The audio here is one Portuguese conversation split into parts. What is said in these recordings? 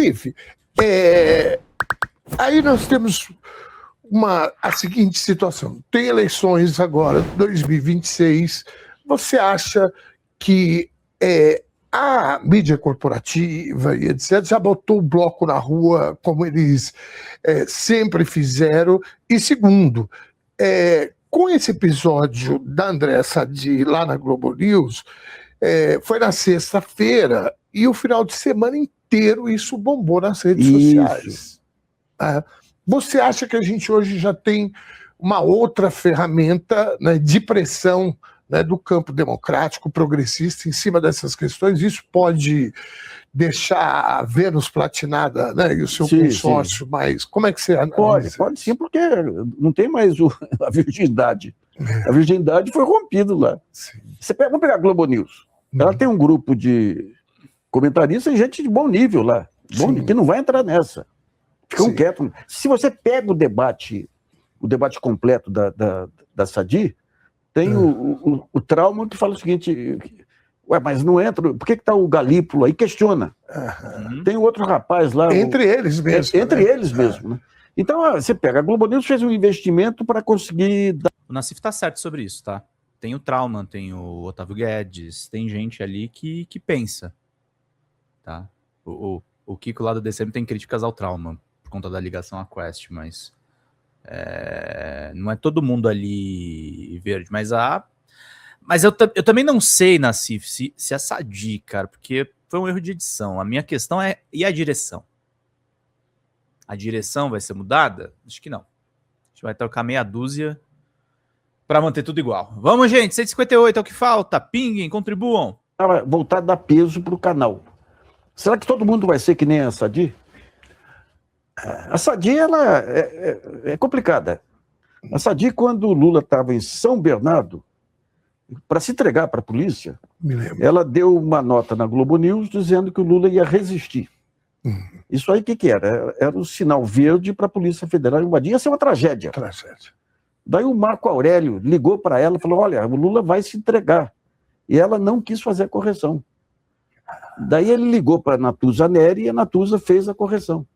Enfim, aí nós temos a seguinte situação. Tem eleições agora, 2026. Você acha que a mídia corporativa e etc. já botou o bloco na rua, como eles sempre fizeram? E segundo, com esse episódio da Andréa Sadi lá na Globo News, foi na sexta-feira e o final de semana inteiro isso bombou nas redes sociais. Você acha que a gente hoje já tem uma outra ferramenta, né, de pressão, né, do campo democrático, progressista, em cima dessas questões? Isso pode deixar a Vênus platinada, né, e o seu consórcio mais... Como é que você analisa? Pode sim, porque não tem mais a virgindade. A virgindade foi rompida lá. Vamos pegar a Globo News. Ela tem um grupo de comentaristas e gente de bom nível lá, que não vai entrar nessa. Ficam quietos. Se você pega o debate completo da Sadi, tem o Trauma que fala o seguinte: ué, mas não entra, por que está o Galípolo aí? Questiona. Tem outro rapaz lá. Entre eles mesmo. Entre eles mesmo, né? Então, você pega, a Globo News fez um investimento para conseguir... O Nassif está certo sobre isso, tá? Tem o Trauma, tem o Otávio Guedes, tem gente ali que pensa, tá? O Kiko lá do DCM tem críticas ao Trauma, por conta da ligação à Quest, mas não é todo mundo ali verde, mas eu também não sei, Nassif, se a Sadi, cara, porque foi um erro de edição. A minha questão e a direção? A direção vai ser mudada? Acho que não. A gente vai trocar meia dúzia para manter tudo igual. Vamos, gente, 158 é o que falta. Pinguem, contribuam. Voltar a dar peso para o canal. Será que todo mundo vai ser que nem a Sadi? A Sadi, ela é complicada. A Sadi, quando o Lula estava em São Bernardo, para se entregar para a polícia, ela deu uma nota na Globo News dizendo que o Lula ia resistir. Isso aí o que era? Era o sinal verde para a Polícia Federal invadir. Ia ser uma tragédia. Daí o Marco Aurélio ligou para ela e falou: olha, o Lula vai se entregar. E ela não quis fazer a correção. Daí ele ligou para a Natuza Neri e a Natuza fez a correção.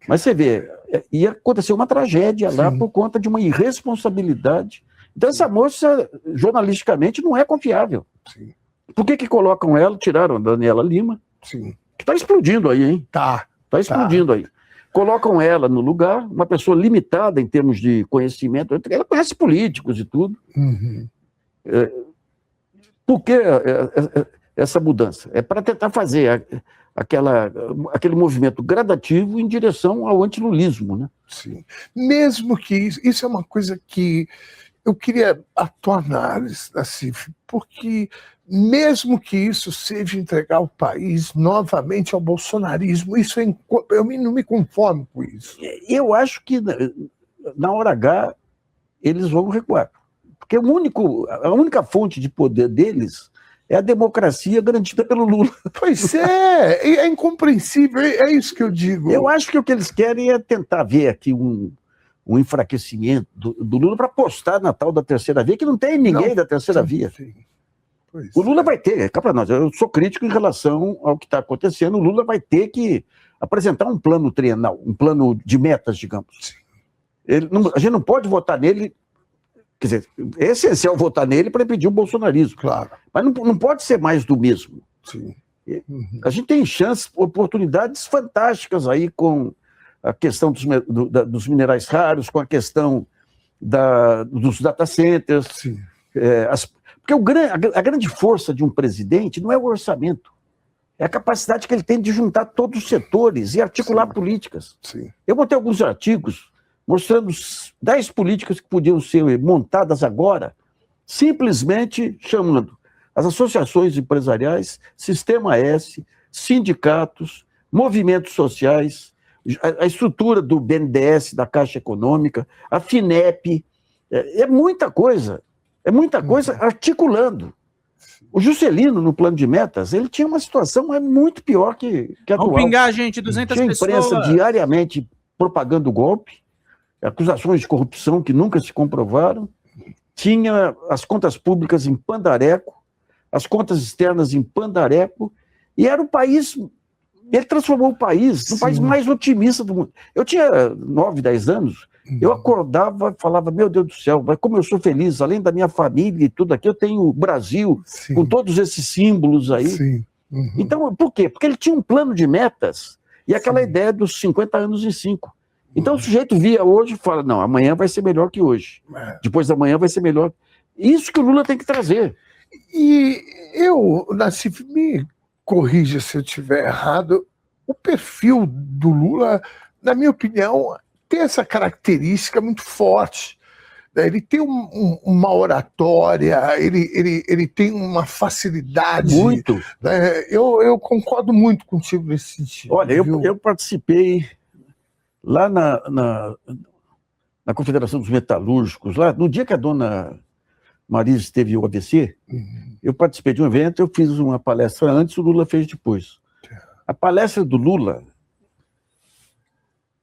Mas você vê, ia acontecer uma tragédia lá por conta de uma irresponsabilidade. Então essa moça, jornalisticamente, não é confiável. Por que colocam ela, tiraram a Daniela Lima, que está explodindo aí, hein? Está explodindo aí. Colocam ela no lugar, uma pessoa limitada em termos de conhecimento, ela conhece políticos e tudo. Por que essa mudança? É para tentar fazer aquele movimento gradativo em direção ao antilulismo, né? Mesmo que isso é uma coisa que eu queria a tua análise, Nassif, porque mesmo que isso seja entregar o país novamente ao bolsonarismo, eu não me conformo com isso. Eu acho que na hora H eles vão recuar. Porque a única fonte de poder deles é a democracia garantida pelo Lula. Pois é incompreensível, é isso que eu digo. Eu acho que o que eles querem é tentar ver aqui um enfraquecimento do Lula para apostar na tal da terceira via, que não tem ninguém da terceira via. O Lula vai ter, cá para nós, eu sou crítico em relação ao que está acontecendo, o Lula vai ter que apresentar um plano trienal, um plano de metas, digamos. A gente não pode votar nele, quer dizer, é essencial votar nele para impedir o bolsonarismo. Mas não pode ser mais do mesmo. A gente tem chances, oportunidades fantásticas aí com a questão dos minerais raros, com a questão dos data centers. Porque a grande força de um presidente não é o orçamento, é a capacidade que ele tem de juntar todos os setores e articular políticas. Eu botei alguns artigos mostrando 10 políticas que podiam ser montadas agora, simplesmente chamando as associações empresariais, Sistema S, sindicatos, movimentos sociais, a estrutura do BNDES, da Caixa Econômica, a FINEP, é muita coisa articulando. O Juscelino, no plano de metas, ele tinha uma situação muito pior que a atual. Vamos pingar, gente, 200 tinha imprensa pessoas. Diariamente propagando o golpe, acusações de corrupção que nunca se comprovaram, tinha as contas públicas em pandareco, as contas externas em pandareco, e era um país Ele transformou o país no país mais otimista do mundo. Eu tinha 9, 10 anos, eu acordava e falava, meu Deus do céu, mas como eu sou feliz, além da minha família e tudo aqui, eu tenho o Brasil, com todos esses símbolos aí. Então, por quê? Porque ele tinha um plano de metas e aquela ideia dos 50 anos em 5. Então o sujeito via hoje e fala, não, amanhã vai ser melhor que hoje. Depois da manhã vai ser melhor. Isso que o Lula tem que trazer. E eu, Nassif, me corrija se eu estiver errado, o perfil do Lula, na minha opinião, tem essa característica muito forte. Ele tem uma oratória, ele tem uma facilidade. Muito. Né? Eu concordo muito contigo nesse sentido. Olha, eu participei lá na Confederação dos Metalúrgicos, lá no dia que a dona Marisa teve o AVC, eu participei de um evento, eu fiz uma palestra antes, o Lula fez depois. A palestra do Lula,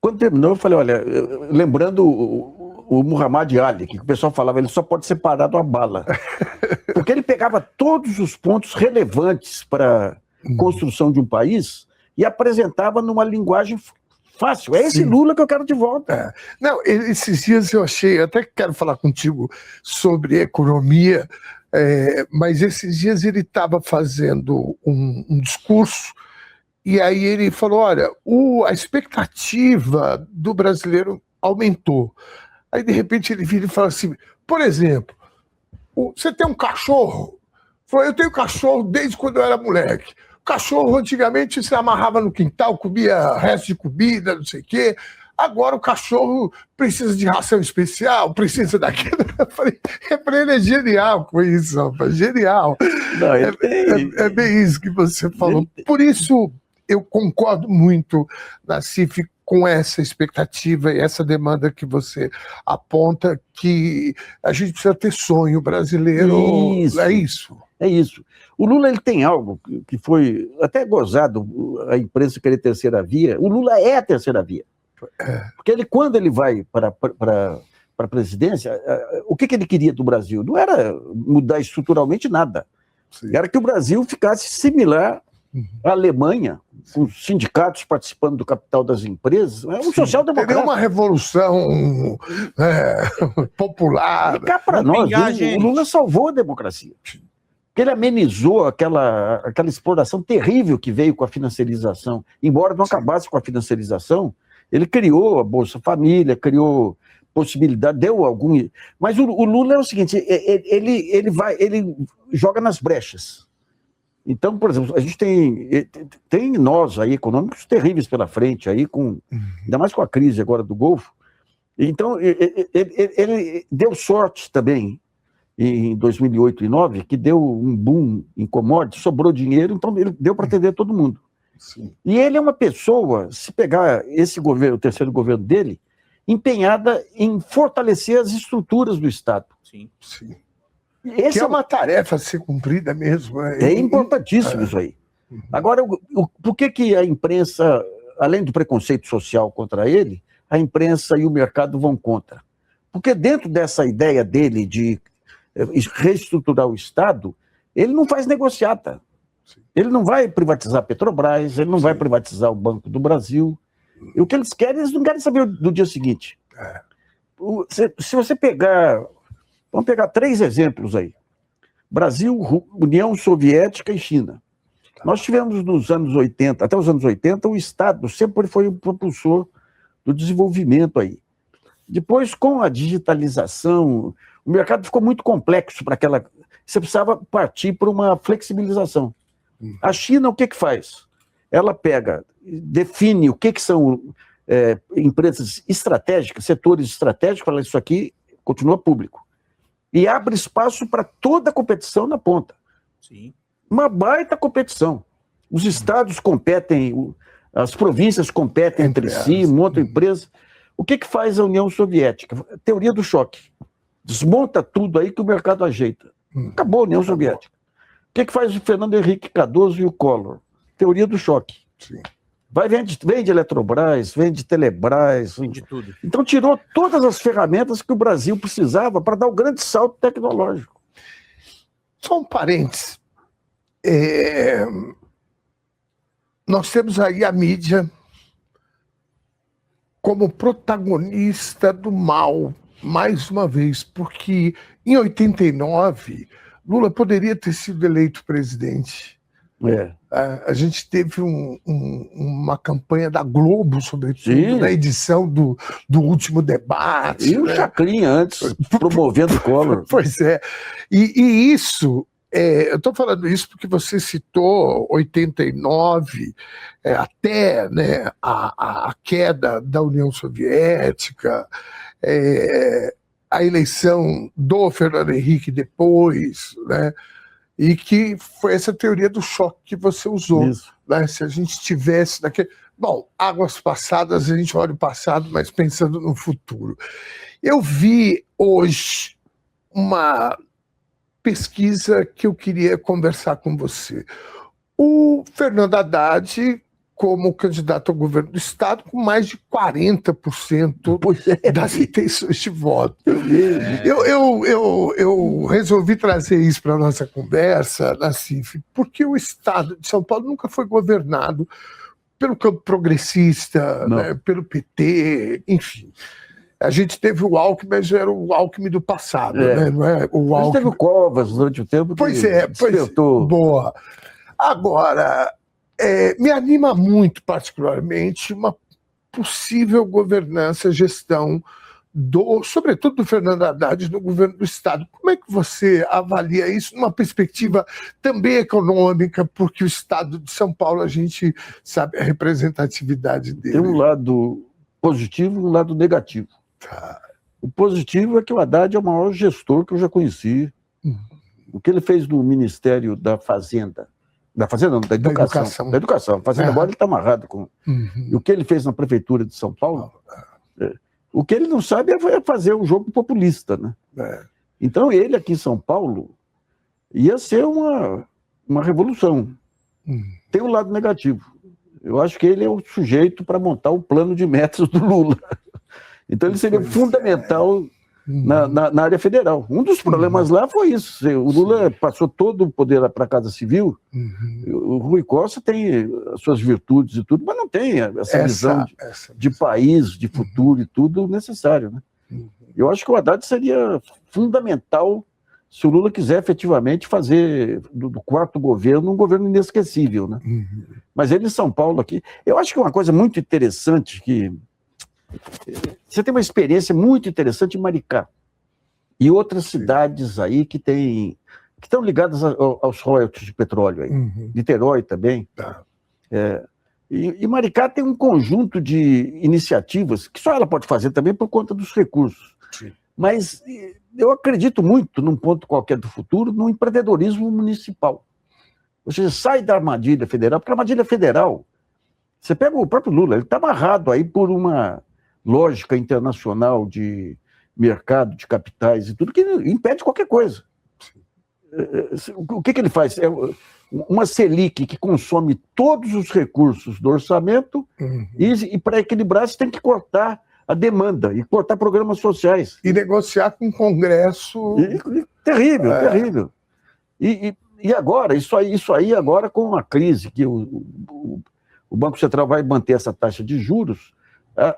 quando terminou, eu falei, olha, lembrando o Muhammad Ali, que o pessoal falava, ele só pode ser parado a bala. Porque ele pegava todos os pontos relevantes para a construção de um país e apresentava numa linguagem fácil. É esse Lula que eu quero de volta. Não, esses dias eu achei, até quero falar contigo sobre economia, mas esses dias ele estava fazendo um discurso e aí ele falou, olha, a expectativa do brasileiro aumentou. Aí, de repente, ele vira e fala assim, por exemplo, você tem um cachorro? Falou, eu tenho cachorro desde quando eu era moleque. O cachorro, antigamente, você amarrava no quintal, comia resto de comida, não sei o quê. Agora o cachorro precisa de ração especial, precisa daquilo. Eu falei, para ele é genial com isso, rapaz, genial. Não, é bem isso que você falou. Por isso, eu concordo muito, Nassif, com essa expectativa e essa demanda que você aponta, que a gente precisa ter sonho brasileiro. Isso. É isso. É isso. O Lula ele tem algo que foi até gozado, a imprensa querer terceira via. O Lula é a terceira via. Porque quando ele vai para a presidência, o que ele queria do Brasil? Não era mudar estruturalmente nada. Era que o Brasil ficasse similar à Alemanha, com os sindicatos participando do capital das empresas, é um social-democrata. Teria uma revolução popular. E cá para nós, o Lula salvou a democracia. Porque ele amenizou aquela exploração terrível que veio com a financiarização. Embora não acabasse com a financiarização, ele criou a Bolsa Família, criou possibilidade, deu algum... Mas o Lula é o seguinte, ele joga nas brechas. Então, por exemplo, a gente tem nós aí, econômicos terríveis pela frente, aí ainda mais com a crise agora do Golfo. Então, ele deu sorte também em 2008 e 2009, que deu um boom em commodities, sobrou dinheiro, então ele deu para atender todo mundo. Sim. E ele é uma pessoa, se pegar esse governo, o terceiro governo dele, empenhada em fortalecer as estruturas do Estado. Sim. Sim. Que é uma tarefa a ser cumprida mesmo. É importantíssimo isso aí. Agora, por que a imprensa, além do preconceito social contra ele, a imprensa e o mercado vão contra? Porque dentro dessa ideia dele de reestruturar o Estado, ele não faz negociata. Ele não vai privatizar a Petrobras, ele não vai privatizar o Banco do Brasil. E o que eles querem, eles não querem saber do dia seguinte. Se você pegar... Vamos pegar 3 exemplos aí. Brasil, União Soviética e China. Nós tivemos nos anos 80, até os anos 80, o Estado sempre foi o propulsor do desenvolvimento aí. Depois, com a digitalização, o mercado ficou muito complexo para aquela... Você precisava partir para uma flexibilização. A China, o que faz? Ela define o que são empresas estratégicas, setores estratégicos, fala isso aqui continua público. E abre espaço para toda a competição na ponta. Sim. Uma baita competição. Os estados competem, as províncias competem entre si, montam empresa. O que faz a União Soviética? Teoria do choque. Desmonta tudo aí que o mercado ajeita. Acabou a União Soviética. O que faz o Fernando Henrique Cardoso e o Collor? Teoria do choque. Sim. Vende Eletrobras, vende Telebrás. Vende tudo. Então tirou todas as ferramentas que o Brasil precisava para dar o grande salto tecnológico. Só um parênteses. nós temos aí a mídia como protagonista do mal, mais uma vez, porque em 89, Lula poderia ter sido eleito presidente. A gente teve uma campanha da Globo, sobretudo, na edição do último debate. E o Chacrinha antes, promovendo o Collor. Pois é. E isso, eu estou falando isso porque você citou 89, até, né, a queda da União Soviética, a eleição do Fernando Henrique depois, né? E que foi essa teoria do choque que você usou. Né? Se a gente tivesse naquele... Bom, águas passadas, a gente olha o passado, mas pensando no futuro. Eu vi hoje uma pesquisa que eu queria conversar com você. O Fernando Haddad, como candidato ao governo do Estado, com mais de 40% das intenções de voto. Eu resolvi trazer isso para a nossa conversa, Nassif, porque o Estado de São Paulo nunca foi governado pelo campo progressista, né, pelo PT, enfim. A gente teve o Alckmin, mas era o Alckmin do passado, né? Não é o Alckmin... Teve o Covas durante o tempo que despertou. Boa. Agora... me anima muito, particularmente, uma possível governança, gestão, sobretudo do Fernando Haddad no governo do Estado. Como é que você avalia isso numa perspectiva também econômica, porque o Estado de São Paulo, a gente sabe a representatividade dele. Tem um lado positivo e um lado negativo. O positivo é que o Haddad é o maior gestor que eu já conheci. O que ele fez no Ministério da Fazenda, da Educação. Da Educação. A Fazenda agora ele está amarrado com... E o que ele fez na Prefeitura de São Paulo, o que ele não sabe é fazer um jogo populista, né? Então ele aqui em São Paulo ia ser uma revolução. Tem um lado negativo. Eu acho que ele é o sujeito para montar o plano de metas do Lula. Então ele seria fundamental... Na área federal. Um dos problemas lá foi isso. O Lula passou todo o poder para a Casa Civil. O Rui Costa tem as suas virtudes e tudo, mas não tem essa visão de país, de futuro e tudo necessário. Né? Eu acho que o Haddad seria fundamental se o Lula quiser efetivamente fazer do quarto governo um governo inesquecível. Né? Mas ele em São Paulo aqui... Eu acho que uma coisa muito interessante que... Você tem uma experiência muito interessante em Maricá e outras cidades aí que estão ligadas aos royalties de petróleo aí. Niterói também. E Maricá tem um conjunto de iniciativas que só ela pode fazer também por conta dos recursos. Mas eu acredito muito, num ponto qualquer do futuro, no empreendedorismo municipal. Ou seja, sai da armadilha federal, porque a armadilha federal, você pega o próprio Lula, ele está amarrado aí por uma lógica internacional de mercado, de capitais e tudo, que impede qualquer coisa. O que ele faz? É uma Selic que consome todos os recursos do orçamento e para equilibrar você tem que cortar a demanda e cortar programas sociais. E negociar com o Congresso... Terrível, terrível. E agora, isso aí agora com a crise, que o Banco Central vai manter essa taxa de juros,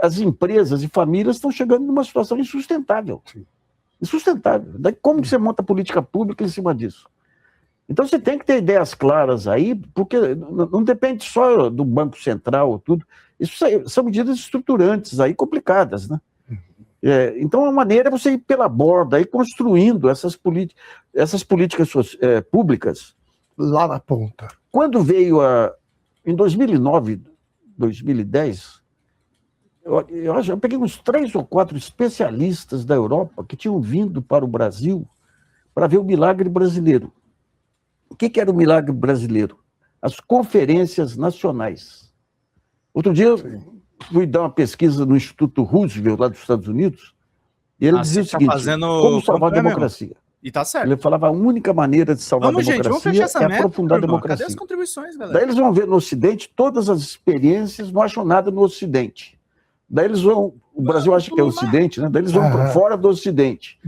as empresas e famílias estão chegando numa situação insustentável. Insustentável. Daí como que você monta política pública em cima disso? Então você tem que ter ideias claras aí, porque não depende só do Banco Central, tudo. Isso são medidas estruturantes aí, complicadas, né? Então a maneira é você ir pela borda, aí construindo essas políticas públicas. Lá na ponta. Quando veio em 2009, 2010, eu peguei uns 3 ou 4 especialistas da Europa que tinham vindo para o Brasil para ver o milagre brasileiro. O que era o milagre brasileiro? As conferências nacionais. Outro dia eu fui dar uma pesquisa no Instituto Roosevelt, lá dos Estados Unidos, e ele dizia o seguinte, como salvar a democracia? E tá certo. Ele falava a única maneira de salvar a democracia é aprofundar a democracia. Cadê as contribuições, galera? Daí eles vão ver no Ocidente todas as experiências, não acham nada no Ocidente. Daí eles vão, o Brasil acha que é o Ocidente, né? Daí eles vão fora do Ocidente.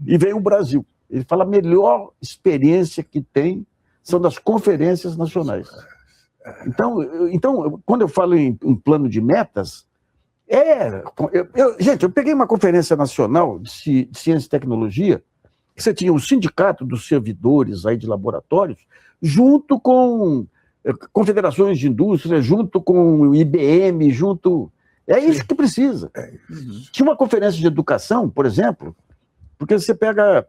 E vem o Brasil. Ele fala a melhor experiência que tem são das conferências nacionais. Então, quando eu falo em um plano de metas, gente, eu peguei uma conferência nacional de ciência e tecnologia, que você tinha o sindicato dos servidores aí de laboratórios, junto com confederações de indústria, junto com o IBM, é isso que precisa. Tinha uma conferência de educação, por exemplo, porque você pega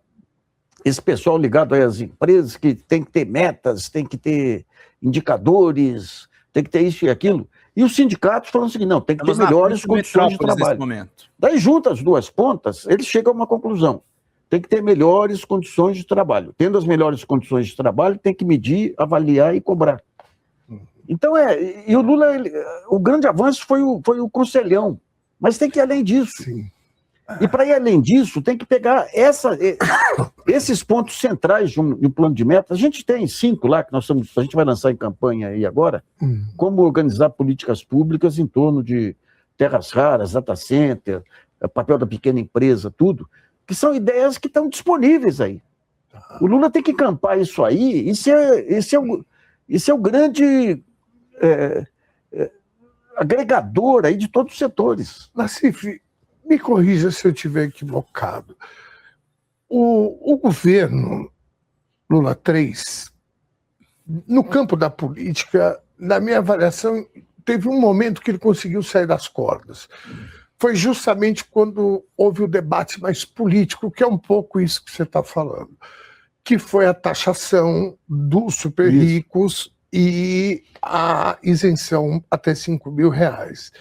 esse pessoal ligado aí às empresas que tem que ter metas, tem que ter indicadores, tem que ter isso e aquilo. E os sindicatos falam o seguinte, não, tem que ter melhores condições de trabalho. Daí, junto as duas pontas, eles chegam a uma conclusão. Tem que ter melhores condições de trabalho. Tendo as melhores condições de trabalho, tem que medir, avaliar e cobrar. Então, e o Lula, o grande avanço foi o Conselhão, mas tem que ir além disso. Sim. E para ir além disso, tem que pegar esses pontos centrais de um plano de metas. A gente tem 5 lá, que a gente vai lançar em campanha aí agora, como organizar políticas públicas em torno de terras raras, data center, papel da pequena empresa, tudo, que são ideias que estão disponíveis aí. O Lula tem que encampar isso aí, esse é o grande agregador aí de todos os setores. Nassif, me corrija se eu estiver equivocado. O governo Lula 3, no campo da política, na minha avaliação, teve um momento que ele conseguiu sair das cordas. Foi justamente quando houve o debate mais político, que é um pouco isso que você está falando, que foi a taxação dos super ricos e a isenção até R$5.000.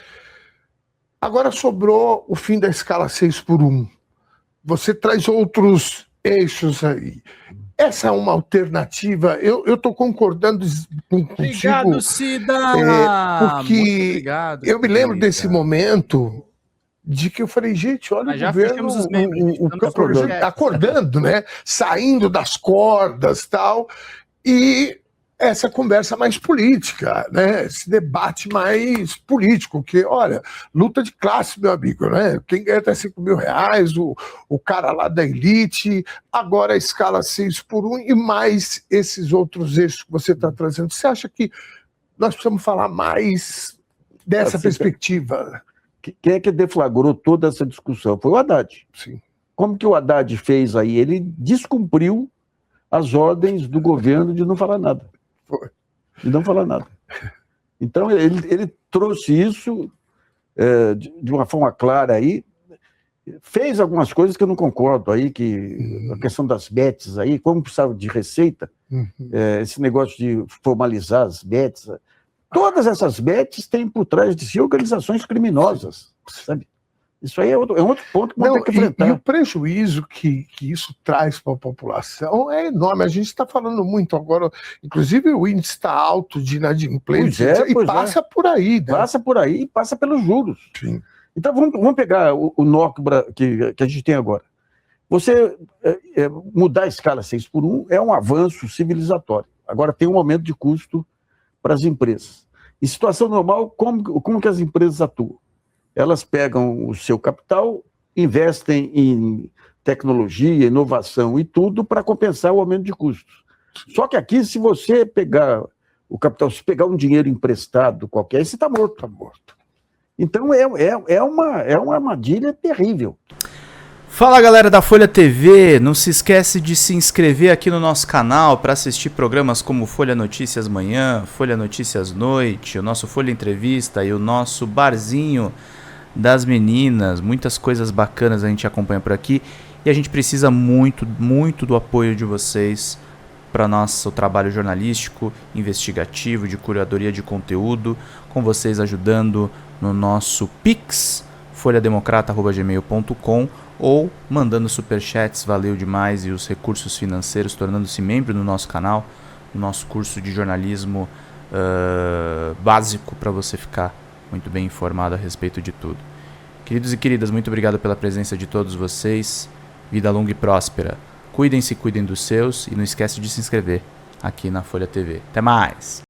Agora sobrou o fim da escala 6x1. Você traz outros eixos aí. Essa é uma alternativa. Eu estou concordando contigo. Obrigado, Cida! Porque eu me lembro desse momento de que eu falei, gente, olha o governo, acordando, né? Saindo das cordas, tal, e essa conversa mais política, né? Esse debate mais político, que, olha, luta de classe, meu amigo, né? Quem ganha até R$5.000, o cara lá da elite, agora a escala 6x1 e mais esses outros eixos que você está trazendo. Você acha que nós precisamos falar mais dessa perspectiva? Quem é que deflagrou toda essa discussão? Foi o Haddad. Sim. Como que o Haddad fez aí? Ele descumpriu as ordens do governo de não falar nada. De não falar nada. Então, ele trouxe isso de uma forma clara aí, fez algumas coisas que eu não concordo aí, que a questão das bets aí, como precisava de receita, esse negócio de formalizar as bets, todas essas bets têm por trás de si organizações criminosas, sabe? Isso aí é outro ponto que vamos ter que enfrentar. E o prejuízo que isso traz para a população é enorme. A gente está falando muito agora, inclusive o índice está alto de inadimplência, e passa por aí. Né? Passa por aí e passa pelos juros. Sim. Então vamos pegar o NOC que a gente tem agora. Você mudar a escala 6x1 é um avanço civilizatório. Agora tem um aumento de custo para as empresas. Em situação normal, como que as empresas atuam? Elas pegam o seu capital, investem em tecnologia, inovação e tudo para compensar o aumento de custos. Só que aqui, se você pegar o capital, se pegar um dinheiro emprestado qualquer, você está morto. Está morto. Então é uma armadilha terrível. Fala, galera da Folha TV, não se esquece de se inscrever aqui no nosso canal para assistir programas como Folha Notícias Manhã, Folha Notícias Noite, o nosso Folha Entrevista e o nosso Barzinho das Meninas. Muitas coisas bacanas a gente acompanha por aqui e a gente precisa muito, muito do apoio de vocês para nosso trabalho jornalístico, investigativo, de curadoria de conteúdo, com vocês ajudando no nosso Pix, folhademocrata@gmail.com, ou mandando superchats, valeu demais, e os recursos financeiros, tornando-se membro do nosso canal, no nosso curso de jornalismo básico, para você ficar muito bem informado a respeito de tudo. Queridos e queridas, muito obrigado pela presença de todos vocês. Vida longa e próspera. Cuidem-se, cuidem dos seus, e não esquece de se inscrever aqui na Folha TV. Até mais!